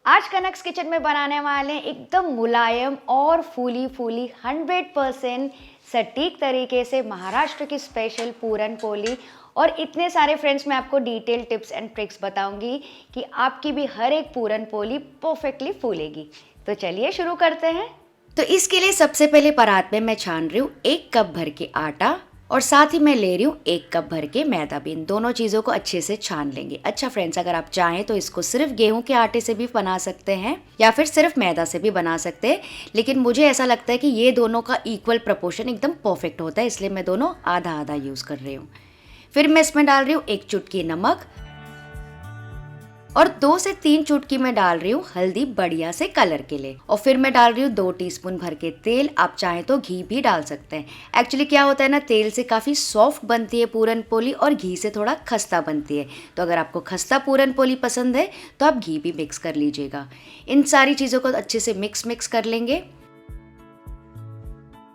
आज कनक्स किचन में बनाने वाले हैं एकदम मुलायम और फूली फूली 100% सटीक तरीके से महाराष्ट्र की स्पेशल पूरन पोली। और इतने सारे फ्रेंड्स मैं आपको डिटेल टिप्स एंड ट्रिक्स बताऊंगी कि आपकी भी हर एक पूरन पोली परफेक्टली फूलेगी। तो चलिए शुरू करते हैं। तो इसके लिए सबसे पहले परात में मैं छान रही हूँ 1 कप भर के आटा और साथ ही मैं ले रही हूँ 1 कप भर के मैदा भी। इन दोनों चीज़ों को अच्छे से छान लेंगे। अच्छा फ्रेंड्स, अगर आप चाहें तो इसको सिर्फ गेहूं के आटे से भी बना सकते हैं या फिर सिर्फ मैदा से भी बना सकते हैं, लेकिन मुझे ऐसा लगता है कि ये दोनों का इक्वल प्रपोर्शन एकदम परफेक्ट होता है, इसलिए मैं दोनों आधा आधा यूज़ कर रही हूँ। फिर मैं इसमें डाल रही हूँ 1 चुटकी नमक और 2 से 3 चुटकी में डाल रही हूँ हल्दी बढ़िया से कलर के लिए। और फिर मैं डाल रही हूँ 2 टीस्पून भर के तेल। आप चाहें तो घी भी डाल सकते हैं। एक्चुअली क्या होता है ना, तेल से काफ़ी सॉफ्ट बनती है पूरन पोली और घी से थोड़ा खस्ता बनती है। तो अगर आपको खस्ता पूरन पोली पसंद है तो आप घी भी मिक्स कर लीजिएगा। इन सारी चीज़ों को अच्छे से मिक्स कर लेंगे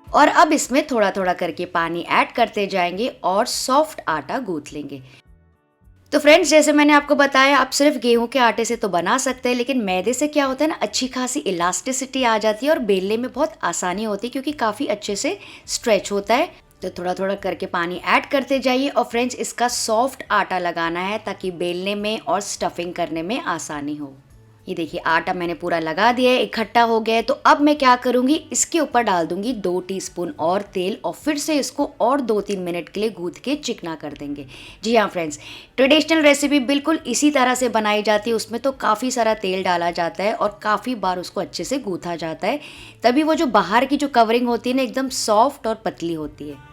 और अब इसमें थोड़ा थोड़ा करके पानी ऐड करते जाएंगे और सॉफ्ट आटा गूंथ लेंगे। तो फ्रेंड्स, जैसे मैंने आपको बताया, आप सिर्फ गेहूं के आटे से तो बना सकते हैं, लेकिन मैदे से क्या होता है ना, अच्छी खासी इलास्टिसिटी आ जाती है और बेलने में बहुत आसानी होती है क्योंकि काफ़ी अच्छे से स्ट्रेच होता है। तो थोड़ा थोड़ा करके पानी ऐड करते जाइए और फ्रेंड्स, इसका सॉफ्ट आटा लगाना है ताकि बेलने में और स्टफिंग करने में आसानी हो। ये देखिए, आटा मैंने पूरा लगा दिया है, इकट्ठा हो गया है। तो अब मैं क्या करूँगी, इसके ऊपर डाल दूंगी 2 टीस्पून और तेल और फिर से इसको और 2-3 मिनट के लिए गूंथ के चिकना कर देंगे। जी हाँ फ्रेंड्स, ट्रेडिशनल रेसिपी बिल्कुल इसी तरह से बनाई जाती है। उसमें तो काफ़ी सारा तेल डाला जाता है और काफ़ी बार उसको अच्छे से गूंथा जाता है, तभी वो जो बाहर की जो कवरिंग होती है ना, एकदम सॉफ्ट और पतली होती है।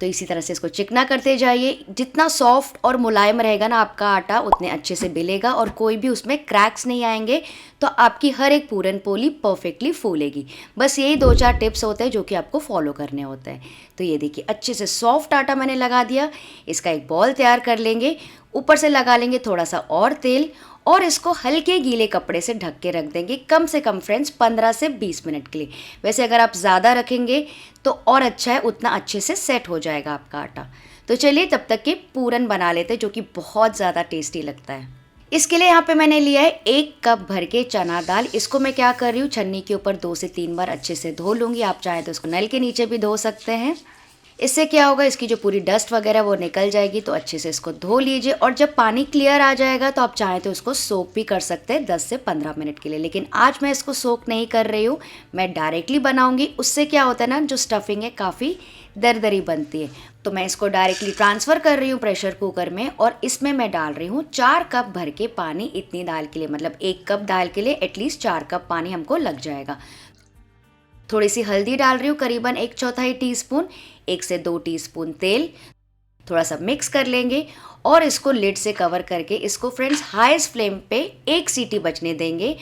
तो इसी तरह से इसको चिकना करते जाइए। जितना सॉफ्ट और मुलायम रहेगा ना आपका आटा, उतने अच्छे से बेलेगा और कोई भी उसमें क्रैक्स नहीं आएंगे। तो आपकी हर एक पूरन पोली परफेक्टली फूलेगी। बस यही 2-4 टिप्स होते हैं जो कि आपको फॉलो करने होते हैं। तो ये देखिए, अच्छे से सॉफ्ट आटा मैंने लगा दिया। इसका एक बॉल तैयार कर लेंगे, ऊपर से लगा लेंगे थोड़ा सा और तेल और इसको हल्के गीले कपड़े से ढक के रख देंगे, कम से कम फ्रेंड्स 15 से 20 मिनट के लिए। वैसे अगर आप ज़्यादा रखेंगे तो और अच्छा है, उतना अच्छे से सेट हो जाएगा आपका आटा। तो चलिए तब तक के पूरन बना लेते हैं, जो कि बहुत ज़्यादा टेस्टी लगता है। इसके लिए यहाँ पे मैंने लिया है 1 कप भर के चना दाल। इसको मैं क्या कर रही हूँ, छन्नी के ऊपर 2 से 3 बार अच्छे से धो लूँगी। आप चाहें तो इसको नल के नीचे भी धो सकते हैं। इससे क्या होगा, इसकी जो पूरी डस्ट वगैरह वो निकल जाएगी। तो अच्छे से इसको धो लीजिए और जब पानी क्लियर आ जाएगा तो आप चाहें तो इसको सोक भी कर सकते हैं 10 से 15 मिनट के लिए, लेकिन आज मैं इसको सोक नहीं कर रही हूँ, मैं डायरेक्टली बनाऊंगी। उससे क्या होता है ना, जो स्टफिंग है काफ़ी दरदरी बनती है। तो मैं इसको डायरेक्टली ट्रांसफ़र कर रही हूँ प्रेशर कुकर में और इसमें मैं डाल रही हूँ 4 कप भर के पानी। इतनी दाल के लिए, मतलब 1 कप दाल के लिए एटलीस्ट 4 कप पानी हमको लग जाएगा। थोड़ी सी हल्दी डाल रही हूँ, करीबन 1/4 टीस्पून, 1 से 2 टीस्पून तेल। थोड़ा सा मिक्स कर लेंगे और इसको लिड से कवर करके इसको फ्रेंड्स हाईएस्ट फ्लेम पे 1 सीटी बजने देंगे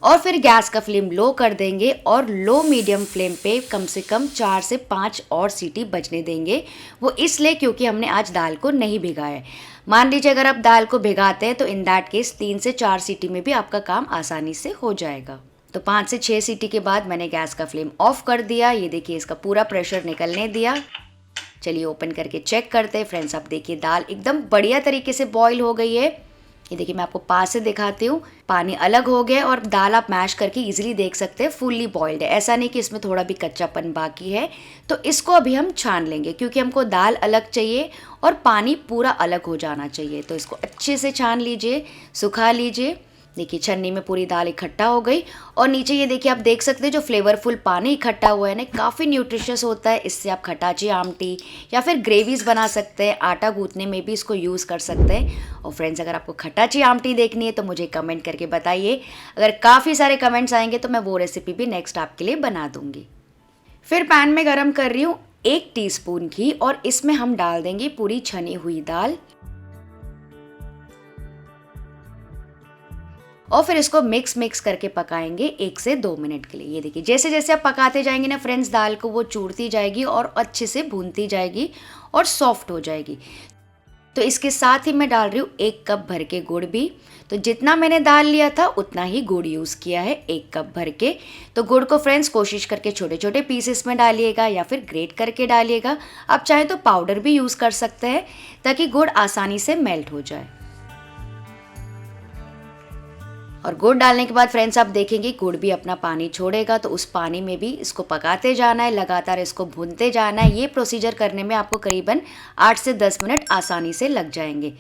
और फिर गैस का फ्लेम लो कर देंगे और लो मीडियम फ्लेम पे कम से कम 4 से 5 और सीटी बजने देंगे। वो इसलिए क्योंकि हमने आज दाल को नहीं भिगाया है। मान लीजिए अगर आप दाल को भिगाते हैं तो इन दैट केस 3 से 4 सीटी में भी आपका काम आसानी से हो जाएगा। तो 5 से 6 सीटी के बाद मैंने गैस का फ्लेम ऑफ कर दिया। ये देखिए, इसका पूरा प्रेशर निकलने दिया। चलिए ओपन करके चेक करते हैं। फ्रेंड्स, आप देखिए दाल एकदम बढ़िया तरीके से बॉईल हो गई है। ये देखिए, मैं आपको पास से दिखाती हूँ। पानी अलग हो गया और दाल आप मैश करके इजीली देख सकते हैं फुल्ली बॉइल्ड है। ऐसा नहीं कि इसमें थोड़ा भी कच्चापन बाकी है। तो इसको अभी हम छान लेंगे क्योंकि हमको दाल अलग चाहिए और पानी पूरा अलग हो जाना चाहिए। तो इसको अच्छे से छान लीजिए, सुखा लीजिए। देखिए, छन्नी में पूरी दाल इकट्ठा हो गई और नीचे ये देखिए, आप देख सकते हैं जो फ्लेवरफुल पानी इकट्ठा हुआ है ना, काफ़ी न्यूट्रिशियस होता है। इससे आप खटाची आमटी या फिर ग्रेवीज बना सकते हैं। आटा गूंथने में भी इसको यूज़ कर सकते हैं। और फ्रेंड्स, अगर आपको खटाची आमटी देखनी है तो मुझे कमेंट करके बताइए। अगर काफ़ी सारे कमेंट्स आएंगे तो मैं वो रेसिपी भी नेक्स्ट आपके लिए बना दूँगी। फिर पैन में गरम कर रही हूँ 1 टीस्पून घी और इसमें हम डाल देंगे पूरी छनी हुई दाल और फिर इसको मिक्स करके पकाएंगे 1 से 2 मिनट के लिए। ये देखिए, जैसे जैसे आप पकाते जाएंगे ना फ्रेंड्स, दाल को वो चूरती जाएगी और अच्छे से भूनती जाएगी और सॉफ्ट हो जाएगी। तो इसके साथ ही मैं डाल रही हूँ 1 कप भर के गुड़ भी। तो जितना मैंने दाल लिया था उतना ही गुड़ यूज़ किया है, 1 कप भर के। तो गुड़ को फ्रेंड्स कोशिश करके छोटे छोटे पीसेस में डालिएगा या फिर ग्रेट करके डालिएगा। आप चाहें तो पाउडर भी यूज़ कर सकते हैं ताकि गुड़ आसानी से मेल्ट हो जाए। और गुड़ डालने के बाद फ्रेंड्स आप देखेंगे गुड़ भी अपना पानी छोड़ेगा, तो उस पानी में भी इसको पकाते जाना है, लगातार इसको भूनते जाना है। ये प्रोसीजर करने में आपको करीबन 8 से 10 मिनट आसानी से लग जाएंगे।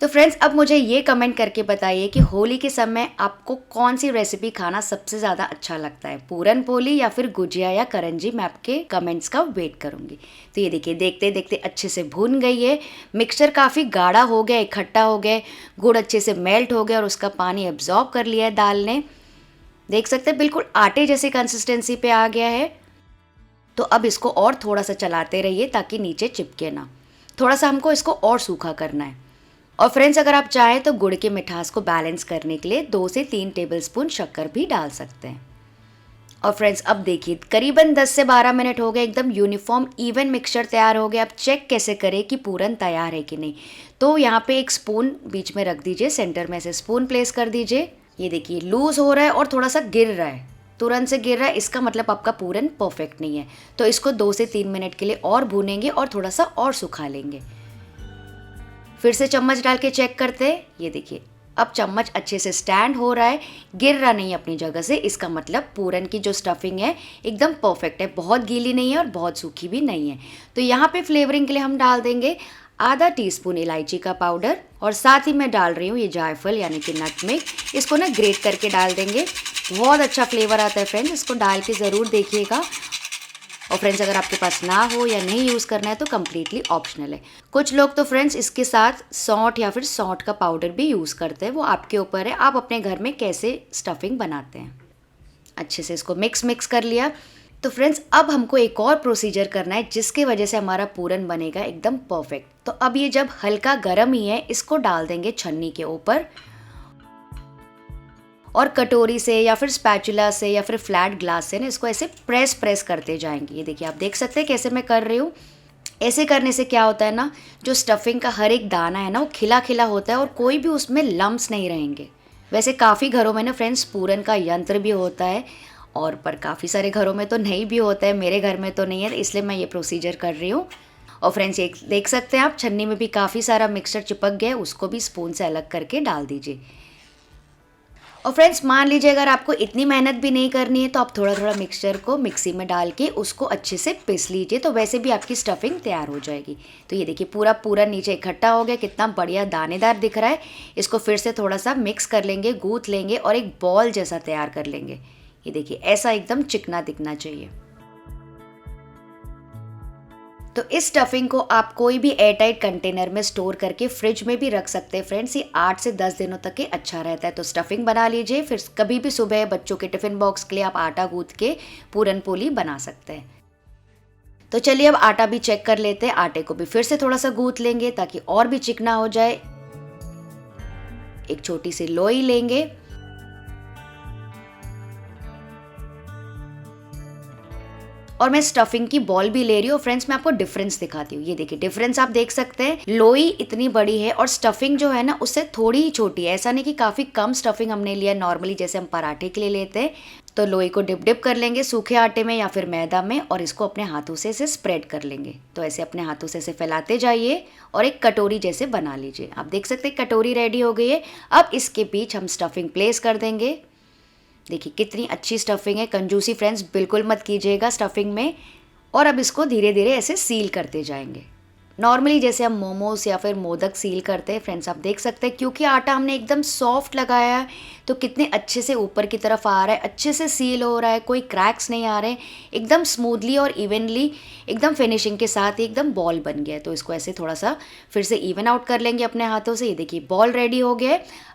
तो फ्रेंड्स अब मुझे ये कमेंट करके बताइए कि होली के समय आपको कौन सी रेसिपी खाना सबसे ज़्यादा अच्छा लगता है, पूरन पोली या फिर गुजिया या करंजी। मैं आपके कमेंट्स का वेट करूँगी। तो ये देखिए देखते देखते अच्छे से भून गई है, मिक्सचर काफ़ी गाढ़ा हो गया, इकट्ठा हो गया, गुड़ अच्छे से मेल्ट हो गया और उसका पानी एब्जॉर्ब कर लिया है दाल ने। देख सकते हैं बिल्कुल आटे जैसी कंसिस्टेंसी पे आ गया है। तो अब इसको और थोड़ा सा चलाते रहिए ताकि नीचे चिपके ना। थोड़ा सा हमको इसको और सूखा करना है। और फ्रेंड्स अगर आप चाहें तो गुड़ के मिठास को बैलेंस करने के लिए 2 से 3 टेबलस्पून शक्कर भी डाल सकते हैं। और फ्रेंड्स अब देखिए करीबन 10 से 12 मिनट हो गए, एकदम यूनिफॉर्म इवन मिक्सचर तैयार हो गया। आप चेक कैसे करें कि पूरन तैयार है कि नहीं। तो यहाँ पे एक स्पून बीच में रख दीजिए, सेंटर में से स्पून प्लेस कर दीजिए। ये देखिए लूज हो रहा है और थोड़ा सा गिर रहा है, तुरंत से गिर रहा है, इसका मतलब आपका पूरन परफेक्ट नहीं है। तो इसको 2 से 3 मिनट के लिए और भूनेंगे और थोड़ा सा और सुखा लेंगे। फिर से चम्मच डाल के चेक करते हैं। ये देखिए अब चम्मच अच्छे से स्टैंड हो रहा है, गिर रहा नहीं अपनी जगह से। इसका मतलब पूरन की जो स्टफिंग है एकदम परफेक्ट है, बहुत गीली नहीं है और बहुत सूखी भी नहीं है। तो यहाँ पे फ्लेवरिंग के लिए हम डाल देंगे आधा टीस्पून इलायची का पाउडर और साथ ही मैं डाल रही हूँ ये जायफल यानी कि नटमेग। इसको ना ग्रेट करके डाल देंगे, बहुत अच्छा फ्लेवर आता है फ्रेंड्स, इसको डाल के ज़रूर देखिएगा। और फ्रेंड्स अगर आपके पास ना हो या नहीं यूज़ करना है तो कम्प्लीटली ऑप्शनल है। कुछ लोग तो फ्रेंड्स इसके साथ सौंठ या फिर सौंठ का पाउडर भी यूज़ करते हैं, वो आपके ऊपर है, आप अपने घर में कैसे स्टफिंग बनाते हैं। अच्छे से इसको मिक्स कर लिया। तो फ्रेंड्स अब हमको एक और प्रोसीजर करना है जिसकी वजह से हमारा पूरन बनेगा एकदम परफेक्ट। तो अब ये जब हल्का गर्म ही है इसको डाल देंगे छन्नी के ऊपर और कटोरी से या फिर स्पैचुला से या फिर फ्लैट ग्लास से ना इसको ऐसे प्रेस करते जाएंगे। ये देखिए आप देख सकते हैं कैसे मैं कर रही हूँ। ऐसे करने से क्या होता है ना, जो स्टफिंग का हर एक दाना है ना वो खिला खिला होता है और कोई भी उसमें लम्स नहीं रहेंगे। वैसे काफ़ी घरों में ना फ्रेंड्स पूरन का यंत्र भी होता है और पर काफ़ी सारे घरों में तो नहीं भी होता है, मेरे घर में तो नहीं है, इसलिए मैं ये प्रोसीजर कर रही हूँ। और फ्रेंड्स एक देख सकते हैं आप छन्नी में भी काफ़ी सारा मिक्सचर चिपक गया है, उसको भी स्पून से अलग करके डाल दीजिए। और फ्रेंड्स मान लीजिए अगर आपको इतनी मेहनत भी नहीं करनी है तो आप थोड़ा थोड़ा मिक्सचर को मिक्सी में डाल के उसको अच्छे से पीस लीजिए, तो वैसे भी आपकी स्टफिंग तैयार हो जाएगी। तो ये देखिए पूरा नीचे इकट्ठा हो गया, कितना बढ़िया दानेदार दिख रहा है। इसको फिर से थोड़ा सा मिक्स कर लेंगे, गूँथ लेंगे और एक बॉल जैसा तैयार कर लेंगे। ये देखिए ऐसा एकदम चिकना दिखना चाहिए। तो इस स्टफिंग को आप कोई भी एयरटाइट कंटेनर में स्टोर करके फ्रिज में भी रख सकते हैं फ्रेंड्स, ये 8 से 10 दिनों तक के अच्छा रहता है। तो स्टफिंग बना लीजिए, फिर कभी भी सुबह बच्चों के टिफ़िन बॉक्स के लिए आप आटा गूँथ के पूरन पोली बना सकते हैं। तो चलिए अब आटा भी चेक कर लेते हैं। आटे को भी फिर से थोड़ा सा गूँथ लेंगे ताकि और भी चिकना हो जाए। एक छोटी सी लोई लेंगे और मैं स्टफिंग की बॉल भी ले रही हूँ। फ्रेंड्स मैं आपको डिफरेंस दिखाती हूँ। ये देखिए डिफरेंस आप देख सकते हैं, लोई इतनी बड़ी है और स्टफिंग जो है ना उससे थोड़ी ही छोटी है। ऐसा नहीं कि काफ़ी कम स्टफिंग हमने लिया नॉर्मली जैसे हम पराठे के लिए लेते हैं। तो लोई को डिप कर लेंगे सूखे आटे में या फिर मैदा में और इसको अपने हाथों से इसे स्प्रेड कर लेंगे। तो ऐसे अपने हाथों से इसे फैलाते जाइए और एक कटोरी जैसे बना लीजिए। आप देख सकते हैं कटोरी रेडी हो गई है। अब इसके बीच हम स्टफिंग प्लेस कर देंगे। देखिए कितनी अच्छी स्टफिंग है, कंजूसी फ्रेंड्स बिल्कुल मत कीजिएगा स्टफिंग में। और अब इसको धीरे धीरे ऐसे सील करते जाएंगे, नॉर्मली जैसे हम मोमोज या फिर मोदक सील करते हैं। फ्रेंड्स आप देख सकते हैं क्योंकि आटा हमने एकदम सॉफ्ट लगाया है तो कितने अच्छे से ऊपर की तरफ आ रहा है, अच्छे से सील हो रहा है, कोई क्रैक्स नहीं आ रहे, एकदम स्मूथली और इवनली एकदम फिनिशिंग के साथ ही एकदम बॉल बन गया है। तो इसको ऐसे थोड़ा सा फिर से इवन आउट कर लेंगे अपने हाथों से। ये देखिए बॉल रेडी हो गया है।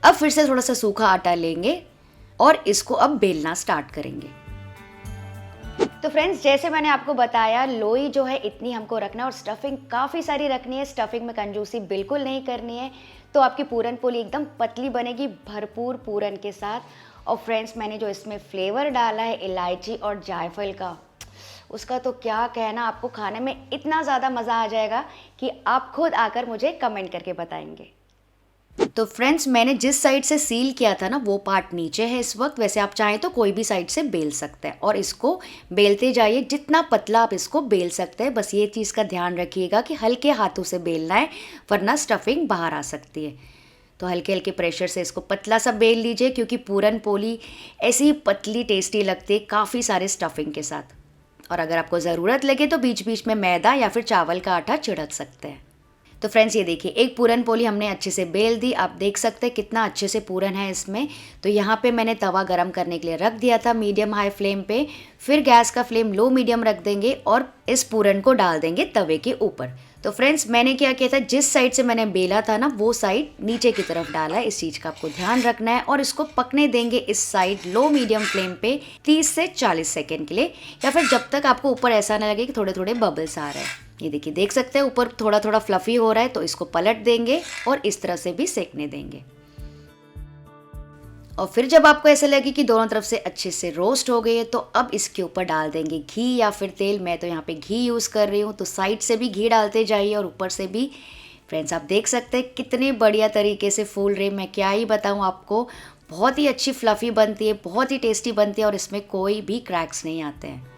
अब फिर से थोड़ा सा सूखा आटा लेंगे और इसको अब बेलना स्टार्ट करेंगे। तो फ्रेंड्स जैसे मैंने आपको बताया लोई जो है इतनी हमको रखना है और स्टफिंग काफ़ी सारी रखनी है, स्टफिंग में कंजूसी बिल्कुल नहीं करनी है। तो आपकी पूरन पोली एकदम पतली बनेगी भरपूर पूरन के साथ। और फ्रेंड्स मैंने जो इसमें फ्लेवर डाला है इलायची और जायफल का, उसका तो क्या कहना, आपको खाने में इतना ज़्यादा मज़ा आ जाएगा कि आप खुद आकर मुझे कमेंट करके बताएंगे। तो फ्रेंड्स, मैंने जिस साइड से सील किया था ना वो पार्ट नीचे है इस वक्त। वैसे आप चाहें तो कोई भी साइड से बेल सकते हैं और इसको बेलते जाइए, जितना पतला आप इसको बेल सकते हैं। बस ये चीज़ का ध्यान रखिएगा कि हल्के हाथों से बेलना है, वरना स्टफिंग बाहर आ सकती है। तो हल्के हल्के प्रेशर से इसको पतला सा बेल लीजिए, क्योंकि पूरन पोली ऐसी ही पतली टेस्टी लगती है काफ़ी सारे स्टफिंग के साथ। और अगर आपको ज़रूरत लगे तो बीच बीच में मैदा या फिर चावल का आटा छिड़क सकते हैं। तो फ्रेंड्स, ये देखिए एक पूरन पोली हमने अच्छे से बेल दी। आप देख सकते हैं कितना अच्छे से पूरन है इसमें। तो यहाँ पे मैंने तवा गरम करने के लिए रख दिया था मीडियम हाई फ्लेम पे। फिर गैस का फ्लेम लो मीडियम रख देंगे और इस पूरन को डाल देंगे तवे के ऊपर। तो फ्रेंड्स, मैंने क्या किया था, जिस साइड से मैंने बेला था ना वो साइड नीचे की तरफ डाला है। इस चीज़ का आपको ध्यान रखना है और इसको पकने देंगे इस साइड लो मीडियम फ्लेम पे 30 से 40 सेकेंड के लिए, या फिर जब तक आपको ऊपर ऐसा ना लगे कि थोड़े थोड़े बबल्स आ रहे हैं। ये देखिए, देख सकते हैं ऊपर थोड़ा थोड़ा फ्लफी हो रहा है। तो इसको पलट देंगे और इस तरह से भी सेकने देंगे। और फिर जब आपको ऐसे लगे कि दोनों तरफ से अच्छे से रोस्ट हो गई है, तो अब इसके ऊपर डाल देंगे घी या फिर तेल। मैं तो यहाँ पे घी यूज़ कर रही हूँ, तो साइड से भी घी डालते जाइए और ऊपर से भी। फ्रेंड्स, आप देख सकते हैं कितने बढ़िया तरीके से फूल रही। मैं क्या ही बताऊँ आपको, बहुत ही अच्छी फ्लफ़ी बनती है, बहुत ही टेस्टी बनती है और इसमें कोई भी क्रैक्स नहीं आते हैं।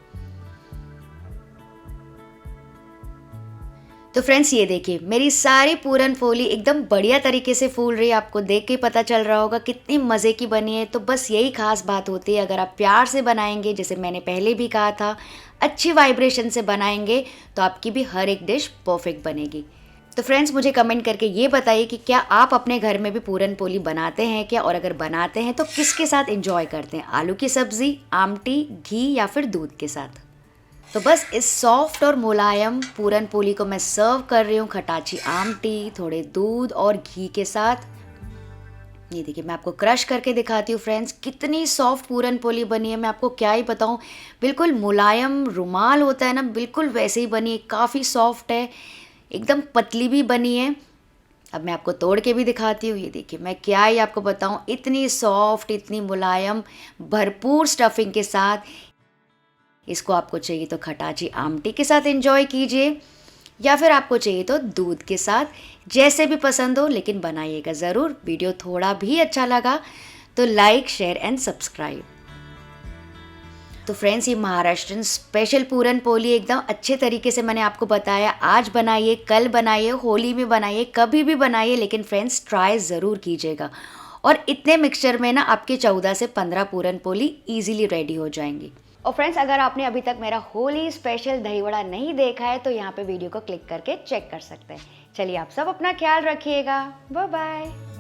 तो फ्रेंड्स, ये देखिए मेरी सारी पूरन पोली एकदम बढ़िया तरीके से फूल रही है। आपको देख के पता चल रहा होगा कितनी मज़े की बनी है। तो बस यही खास बात होती है, अगर आप प्यार से बनाएंगे, जैसे मैंने पहले भी कहा था, अच्छी वाइब्रेशन से बनाएंगे, तो आपकी भी हर एक डिश परफेक्ट बनेगी। तो फ्रेंड्स, मुझे कमेंट करके ये बताइए कि क्या आप अपने घर में भी पूरन पोली बनाते हैं क्या, और अगर बनाते हैं तो किसके साथ एंजॉय करते हैं, आलू की सब्ज़ी, आमटी, घी या फिर दूध के साथ। तो बस इस सॉफ्ट और मुलायम पूरन पोली को मैं सर्व कर रही हूँ खटाची आमटी, थोड़े दूध और घी के साथ। ये देखिए, मैं आपको क्रश करके दिखाती हूँ फ्रेंड्स, कितनी सॉफ्ट पूरन पोली बनी है। मैं आपको क्या ही बताऊँ, बिल्कुल मुलायम रुमाल होता है ना, बिल्कुल वैसे ही बनी है। काफ़ी सॉफ्ट है, एकदम पतली भी बनी है। अब मैं आपको तोड़ के भी दिखाती हूँ। ये देखिए, मैं क्या ही आपको बताऊँ, इतनी सॉफ्ट, इतनी मुलायम, भरपूर स्टफिंग के साथ। इसको आपको चाहिए तो खटाची आमटी के साथ एंजॉय कीजिए, या फिर आपको चाहिए तो दूध के साथ, जैसे भी पसंद हो, लेकिन बनाइएगा ज़रूर। वीडियो थोड़ा भी अच्छा लगा तो लाइक, शेयर एंड सब्सक्राइब। तो फ्रेंड्स, ये महाराष्ट्रन स्पेशल पूरन पोली एकदम अच्छे तरीके से मैंने आपको बताया। आज बनाइए, कल बनाइए, होली में बनाइए, कभी भी बनाइए, लेकिन फ्रेंड्स ट्राई ज़रूर कीजिएगा। और इतने मिक्सचर में ना आपके 14 से 15 पूरन पोली ईजिली रेडी हो जाएंगी। और फ्रेंड्स, अगर आपने अभी तक मेरा होली स्पेशल दही वड़ा नहीं देखा है तो यहाँ पे वीडियो को क्लिक करके चेक कर सकते हैं। चलिए, आप सब अपना ख्याल रखिएगा। Bye bye.